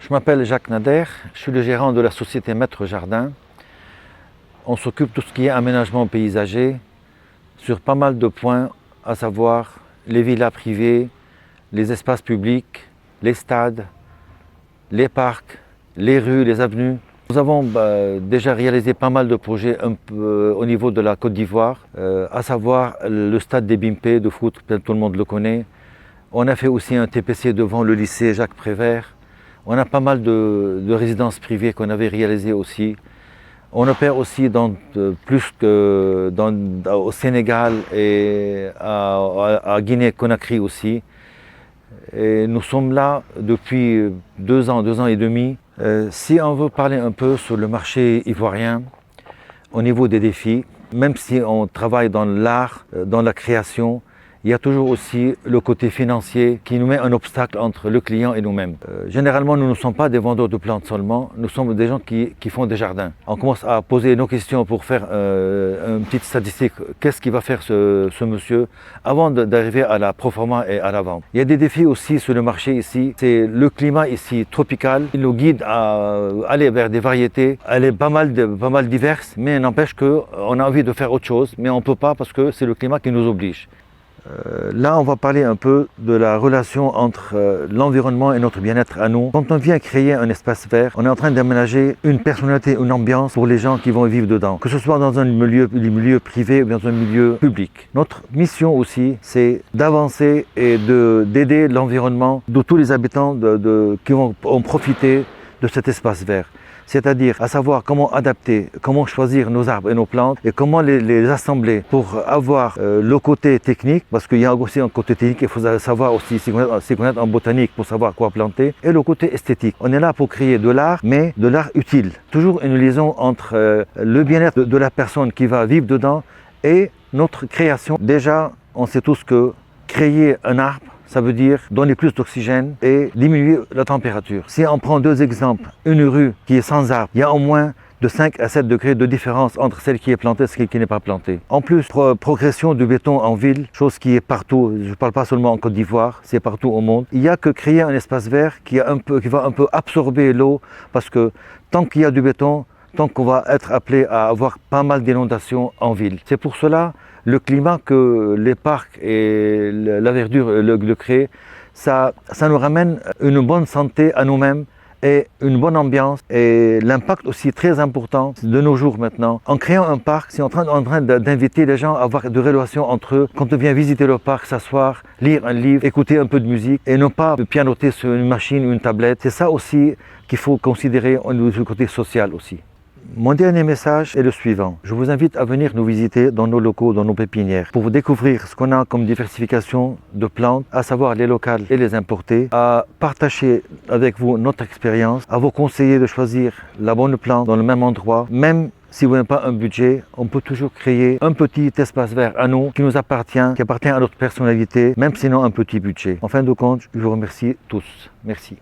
Je m'appelle Jacques Nader, je suis le gérant de la société Maître Jardin. On s'occupe de tout ce qui est aménagement paysager sur pas mal de points, à savoir les villas privées, les espaces publics, les stades, les parcs, les rues, les avenues. Nous avons déjà réalisé pas mal de projets un peu au niveau de la Côte d'Ivoire, à savoir le stade des Bimpé de foot, peut-être tout le monde le connaît. On a fait aussi un TPC devant le lycée Jacques Prévert. On a pas mal de résidences privées qu'on avait réalisées aussi. On opère aussi au Sénégal et à Guinée-Conakry aussi. Et nous sommes là depuis 2 ans et demi. Si on veut parler un peu sur le marché ivoirien, au niveau des défis, même si on travaille dans l'art, dans la création, il y a toujours aussi le côté financier qui nous met un obstacle entre le client et nous-mêmes. Généralement, nous ne sommes pas des vendeurs de plantes seulement, nous sommes des gens qui font des jardins. On commence à poser nos questions pour faire une petite statistique. Qu'est-ce qu'il va faire ce monsieur avant d'arriver à la proforma et à la vente? Il y a des défis aussi sur le marché ici. C'est le climat ici tropical. Il nous guide à aller vers des variétés. Elle est pas mal diverses, mais n'empêche qu'on a envie de faire autre chose, mais on ne peut pas parce que c'est le climat qui nous oblige. Là, on va parler un peu de la relation entre l'environnement et notre bien-être à nous. Quand on vient créer un espace vert, on est en train d'aménager une personnalité, une ambiance pour les gens qui vont vivre dedans, que ce soit dans un milieu privé ou dans un milieu public. Notre mission aussi, c'est d'avancer et d'aider l'environnement de tous les habitants qui vont en profiter de cet espace vert. C'est-à-dire à savoir comment adapter, comment choisir nos arbres et nos plantes et comment les assembler pour avoir le côté technique, parce qu'il y a aussi un côté technique, il faut savoir aussi s'y connaître en botanique pour savoir quoi planter, et le côté esthétique. On est là pour créer de l'art, mais de l'art utile. Toujours une liaison entre le bien-être de la personne qui va vivre dedans et notre création. Déjà, on sait tous que créer un arbre, ça veut dire donner plus d'oxygène et diminuer la température. Si on prend 2 exemples, une rue qui est sans arbre, il y a au moins de 5 à 7 degrés de différence entre celle qui est plantée et celle qui n'est pas plantée. En plus, progression du béton en ville, chose qui est partout, je ne parle pas seulement en Côte d'Ivoire, c'est partout au monde. Il n'y a que créer un espace vert qui va un peu absorber l'eau, parce que tant qu'il y a du béton, tant qu'on va être appelé à avoir pas mal d'inondations en ville. C'est pour cela le climat que les parcs et la verdure le créent, ça nous ramène une bonne santé à nous-mêmes et une bonne ambiance, et l'impact aussi très important de nos jours maintenant. En créant un parc, c'est en train d'inviter les gens à avoir des relations entre eux. Quand on vient visiter le parc, s'asseoir, lire un livre, écouter un peu de musique et ne pas pianoter sur une machine ou une tablette. C'est ça aussi qu'il faut considérer du côté social aussi. Mon dernier message est le suivant. Je vous invite à venir nous visiter dans nos locaux, dans nos pépinières, pour vous découvrir ce qu'on a comme diversification de plantes, à savoir les locales et les importées, à partager avec vous notre expérience, à vous conseiller de choisir la bonne plante dans le même endroit. Même si vous n'avez pas un budget, on peut toujours créer un petit espace vert à nous, qui nous appartient, qui appartient à notre personnalité, même sinon un petit budget. En fin de compte, je vous remercie tous. Merci.